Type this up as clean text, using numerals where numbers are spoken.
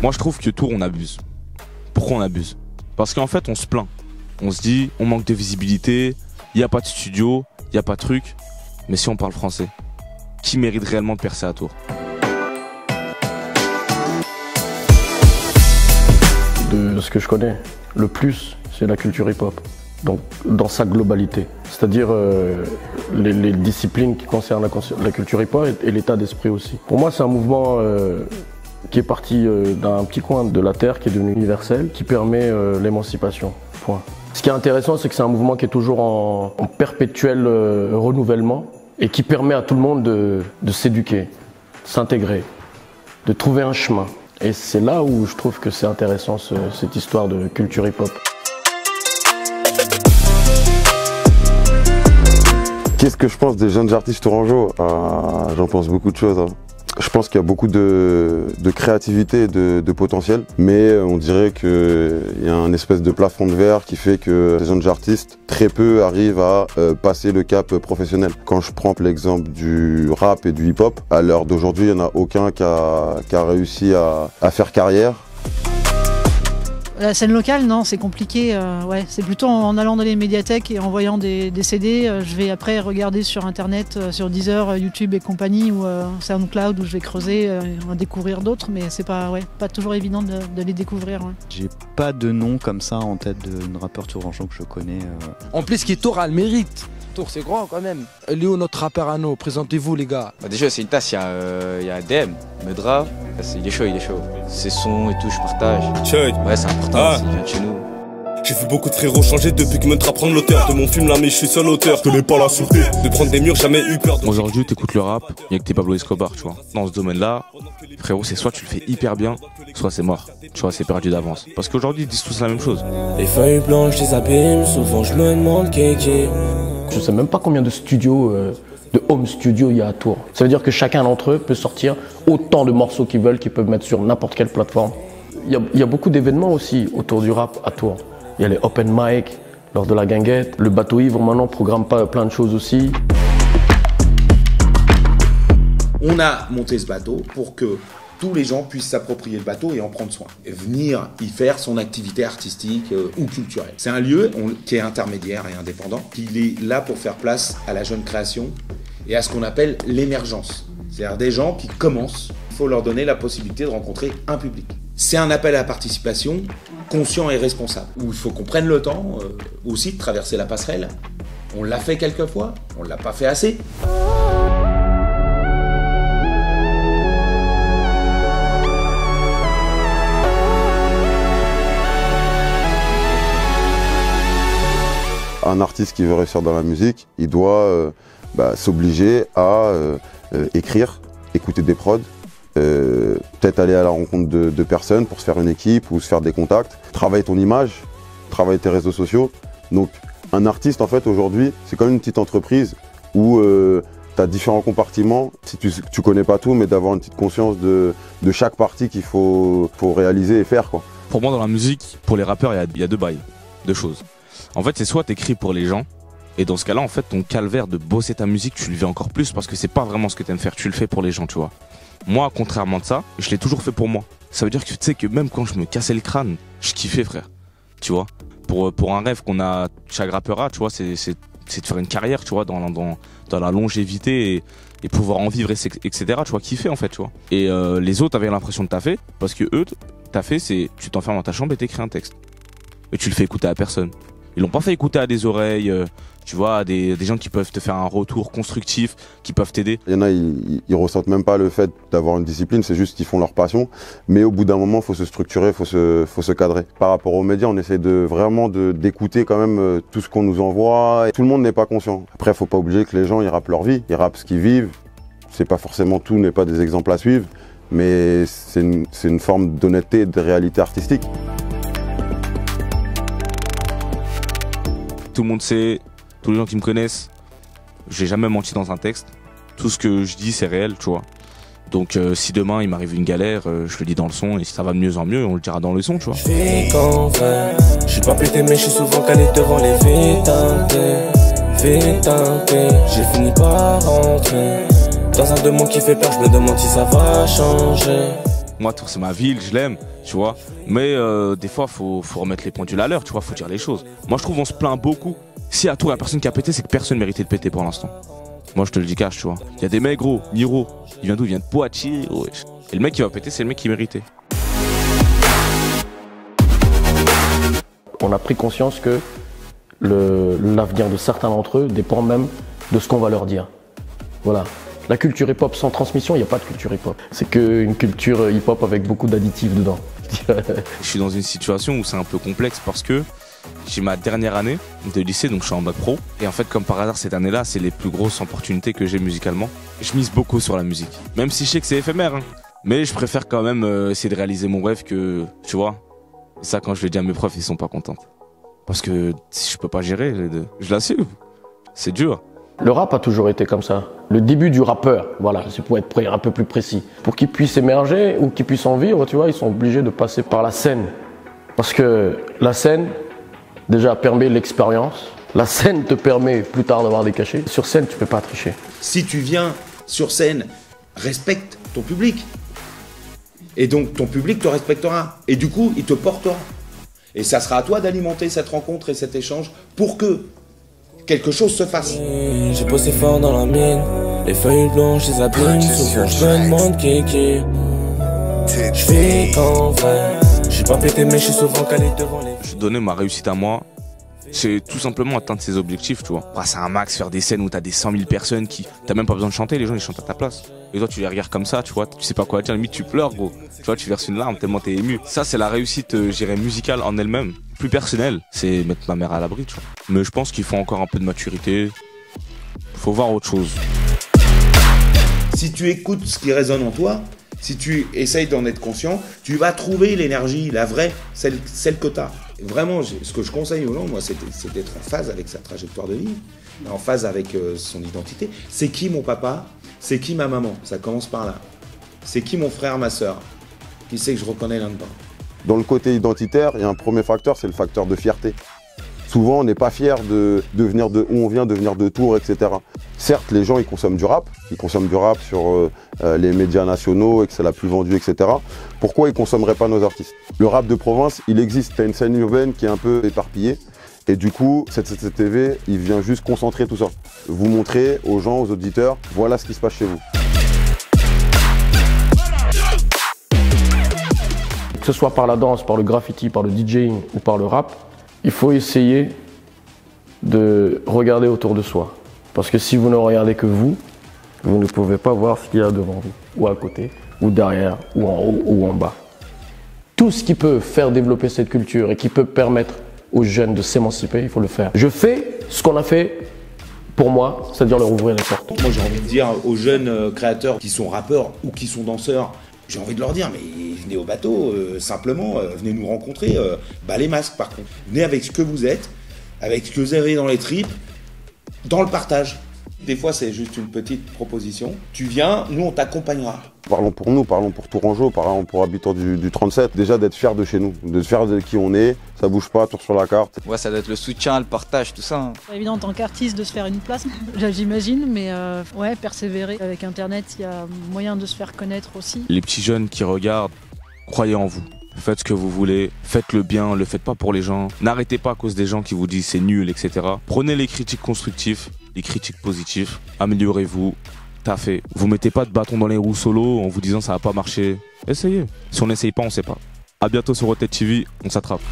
Moi je trouve que Tours on abuse. Pourquoi on abuse? Parce qu'en fait on se plaint. On se dit on manque de visibilité, il n'y a pas de studio, il n'y a pas de truc. Mais si on parle français, qui mérite réellement de percer à Tours? De ce que je connais, le plus, c'est la culture hip-hop. Donc, dans sa globalité. C'est-à-dire les disciplines qui concernent la culture hip-hop et l'état d'esprit aussi. Pour moi, c'est un mouvement qui est parti d'un petit coin de la terre, qui est devenu universel, qui permet l'émancipation. Point. Ce qui est intéressant, c'est que c'est un mouvement qui est toujours en perpétuel renouvellement et qui permet à tout le monde de s'éduquer, de s'intégrer, de trouver un chemin. Et c'est là où je trouve que c'est intéressant, cette histoire de culture hip-hop. Qu'est-ce que je pense des jeunes artistes tourangeaux? J'en pense beaucoup de choses. Je pense qu'il y a beaucoup de créativité et de potentiel, mais on dirait qu'il y a un espèce de plafond de verre qui fait que les jeunes artistes, très peu arrivent à passer le cap professionnel. Quand je prends l'exemple du rap et du hip-hop, à l'heure d'aujourd'hui, il n'y en a aucun qui a réussi à faire carrière. La scène locale, non, c'est compliqué. Ouais, c'est plutôt en allant dans les médiathèques et en voyant des CD. Je vais après regarder sur Internet, sur Deezer, YouTube et compagnie, ou SoundCloud, où je vais creuser, découvrir d'autres. Mais c'est pas toujours évident de les découvrir. Ouais. J'ai pas de nom comme ça en tête d'une rappeur tourangeau que je connais. En plus, qui Tours a le mérite. Tours, c'est grand quand même. Léo, notre rappeur à nous, présentez-vous les gars. Déjà, c'est une tasse, il y a DM, Medra, il est chaud. Ses sons et tout, je partage. Ouais, c'est important, il vient de chez nous. J'ai vu beaucoup de frérots changer depuis que Medra prend l'auteur de mon film là, mais je suis seul auteur. Je connais pas la sûreté de prendre des murs, jamais eu peur. Aujourd'hui, t'écoutes le rap, il y a que t'es Pablo Escobar, tu vois. Dans ce domaine-là, frérot, c'est soit tu le fais hyper bien, soit c'est mort. Tu vois, c'est perdu d'avance. Parce qu'aujourd'hui, ils disent tous la même chose. Les feuilles blanches, les abîmes, souvent je me demande qui est. Je sais même pas combien de studios, de home studios il y a à Tours. Ça veut dire que chacun d'entre eux peut sortir autant de morceaux qu'ils veulent, qu'ils peuvent mettre sur n'importe quelle plateforme. Il y a beaucoup d'événements aussi autour du rap à Tours. Il y a les open mic lors de la guinguette. Le bateau ivre maintenant programme plein de choses aussi. On a monté ce bateau pour que tous les gens puissent s'approprier le bateau et en prendre soin. Et venir y faire son activité artistique ou culturelle. C'est un lieu qui est intermédiaire et indépendant, qui est là pour faire place à la jeune création et à ce qu'on appelle l'émergence. C'est-à-dire des gens qui commencent, il faut leur donner la possibilité de rencontrer un public. C'est un appel à la participation conscient et responsable, où il faut qu'on prenne le temps aussi de traverser la passerelle. On l'a fait quelques fois, on ne l'a pas fait assez. Un artiste qui veut réussir dans la musique, il doit s'obliger à écrire, écouter des prods, peut-être aller à la rencontre de personnes pour se faire une équipe ou se faire des contacts, travailler ton image, travailler tes réseaux sociaux. Donc un artiste en fait aujourd'hui, c'est comme une petite entreprise où tu as différents compartiments. Si tu connais pas tout, mais d'avoir une petite conscience de chaque partie qu'il faut réaliser et faire, quoi. Pour moi dans la musique, pour les rappeurs, il y a deux choses. En fait, c'est soit t'écris pour les gens, et dans ce cas-là, en fait, ton calvaire de bosser ta musique, tu le vis encore plus parce que c'est pas vraiment ce que t'aimes faire, tu le fais pour les gens, tu vois. Moi, contrairement de ça, je l'ai toujours fait pour moi. Ça veut dire que tu sais que même quand je me cassais le crâne, je kiffais, frère. Tu vois. Pour un rêve qu'on a, chaque rappeur a, tu vois, c'est de faire une carrière, tu vois, dans la longévité et pouvoir en vivre, etc. Tu vois, kiffer en fait, tu vois. Et les autres avaient l'impression de taffer parce que eux, taffer, c'est tu t'enfermes dans ta chambre et t'écris un texte. Et tu le fais écouter à personne. Ils l'ont pas fait écouter à des oreilles, tu vois, à des gens qui peuvent te faire un retour constructif, qui peuvent t'aider. Il y en a, ils ressentent même pas le fait d'avoir une discipline, c'est juste qu'ils font leur passion. Mais au bout d'un moment, il faut se structurer, il faut se cadrer. Par rapport aux médias, on essaie vraiment d'écouter quand même tout ce qu'on nous envoie. Et tout le monde n'est pas conscient. Après, il faut pas oublier que les gens, ils rappent leur vie, ils rappent ce qu'ils vivent. C'est pas forcément tout, n'est pas des exemples à suivre, mais c'est une forme d'honnêteté et de réalité artistique. Tout le monde sait, tous les gens qui me connaissent, j'ai jamais menti dans un texte. Tout ce que je dis, c'est réel, tu vois. Donc si demain il m'arrive une galère, je le dis dans le son, et si ça va de mieux en mieux, on le dira dans le son, tu vois. Je suis pas pété mais je suis souvent calé devant les teintés. J'ai fini par rentrer dans un monde qui fait peur, je me demande si ça va changer. Moi, Tours, c'est ma ville, je l'aime, tu vois. Mais des fois, faut remettre les pendules à l'heure, tu vois, faut dire les choses. Moi, je trouve on se plaint beaucoup. Si à Tours, la personne qui a pété, c'est que personne méritait de péter pour l'instant. Moi, je te le dis cash, tu vois. Il y a des mecs, gros, Niro, il vient d'où? Il vient de Poitiers, wesh. Et le mec qui va péter, c'est le mec qui méritait. On a pris conscience que l'avenir de certains d'entre eux dépend même de ce qu'on va leur dire. Voilà. La culture hip-hop sans transmission, il n'y a pas de culture hip-hop. C'est qu'une culture hip-hop avec beaucoup d'additifs dedans. Je suis dans une situation où c'est un peu complexe parce que j'ai ma dernière année de lycée, donc je suis en bac pro. Et en fait, comme par hasard, cette année-là, c'est les plus grosses opportunités que j'ai musicalement. Je mise beaucoup sur la musique. Même si je sais que c'est éphémère, hein. Mais je préfère quand même essayer de réaliser mon rêve que, tu vois. Et ça, quand je le dis à mes profs, ils sont pas contents. Parce que si je peux pas gérer, je l'assume. C'est dur. Le rap a toujours été comme ça. Le début du rappeur, voilà, c'est pour être un peu plus précis. Pour qu'il puisse émerger ou qu'il puisse en vivre, tu vois, ils sont obligés de passer par la scène. Parce que la scène, déjà, permet l'expérience. La scène te permet plus tard d'avoir des cachets. Sur scène, tu peux pas tricher. Si tu viens sur scène, respecte ton public. Et donc, ton public te respectera. Et du coup, il te portera. Et ça sera à toi d'alimenter cette rencontre et cet échange pour que quelque chose se fasse. J'ai bossé fort dans la mine, les feuilles blanches, les abîmes, souvent je me demande qui. Je fais qu'en vrai, j'ai pas pété mais je suis souvent calé devant les... Je donnais ma réussite à moi, c'est tout simplement atteindre ses objectifs, tu vois. C'est un max, faire des scènes où t'as des 100 000 personnes qui... T'as même pas besoin de chanter, les gens ils chantent à ta place. Et toi tu les regardes comme ça, tu vois, tu sais pas quoi dire, limite tu pleures gros. Tu vois, tu verses une larme tellement t'es ému. Ça c'est la réussite, je dirais, musicale en elle-même. Plus personnelle, c'est mettre ma mère à l'abri, tu vois. Mais je pense qu'il faut encore un peu de maturité. Faut voir autre chose. Si tu écoutes ce qui résonne en toi, si tu essayes d'en être conscient, tu vas trouver l'énergie, la vraie, celle que tu as. Vraiment, ce que je conseille aux gens, moi, c'est d'être en phase avec sa trajectoire de vie, en phase avec son identité. C'est qui mon papa? C'est qui ma maman? Ça commence par là. C'est qui mon frère, ma soeur? Qui c'est que je reconnais là-dedans? Dans le côté identitaire, il y a un premier facteur, c'est le facteur de fierté. Souvent, on n'est pas fier de venir de où on vient, de venir de Tours, etc. Certes, les gens, ils consomment du rap sur les médias nationaux et que c'est la plus vendue, etc. Pourquoi ils ne consommeraient pas nos artistes? Le rap de province, il existe. Tu as une scène urbaine qui est un peu éparpillée. Et du coup, cette TV, il vient juste concentrer tout ça. Vous montrer aux gens, aux auditeurs, voilà ce qui se passe chez vous. Que ce soit par la danse, par le graffiti, par le DJing ou par le rap, il faut essayer de regarder autour de soi. Parce que si vous ne regardez que vous ne pouvez pas voir ce qu'il y a devant vous, ou à côté, ou derrière, ou en haut, ou en bas. Tout ce qui peut faire développer cette culture et qui peut permettre aux jeunes de s'émanciper, il faut le faire. Je fais ce qu'on a fait pour moi, c'est-à-dire leur ouvrir les portes. Moi, j'ai envie de dire aux jeunes créateurs qui sont rappeurs ou qui sont danseurs, j'ai envie de leur dire, mais venez au bateau, simplement, venez nous rencontrer, bas les masques par contre. Venez avec ce que vous êtes, avec ce que vous avez dans les tripes, dans le partage. Des fois, c'est juste une petite proposition. Tu viens, nous, on t'accompagnera. Parlons pour nous, parlons pour Tourangeau, parlons pour habitants du 37. Déjà d'être fiers de chez nous, de fiers de qui on est, ça bouge pas, Tours sur la carte. Ouais, ça doit être le soutien, le partage, tout ça. Hein. C'est évident en tant qu'artiste de se faire une place, j'imagine, mais ouais, persévérer. Avec Internet, il y a moyen de se faire connaître aussi. Les petits jeunes qui regardent, croyez en vous. Faites ce que vous voulez, faites le bien, le faites pas pour les gens. N'arrêtez pas à cause des gens qui vous disent c'est nul, etc. Prenez les critiques constructives, les critiques positives, améliorez-vous, taffez. Vous mettez pas de bâton dans les roues solo en vous disant ça va pas marcher. Essayez. Si on n'essaye pas, on sait pas. A bientôt sur Rotate TV, on s'attrape.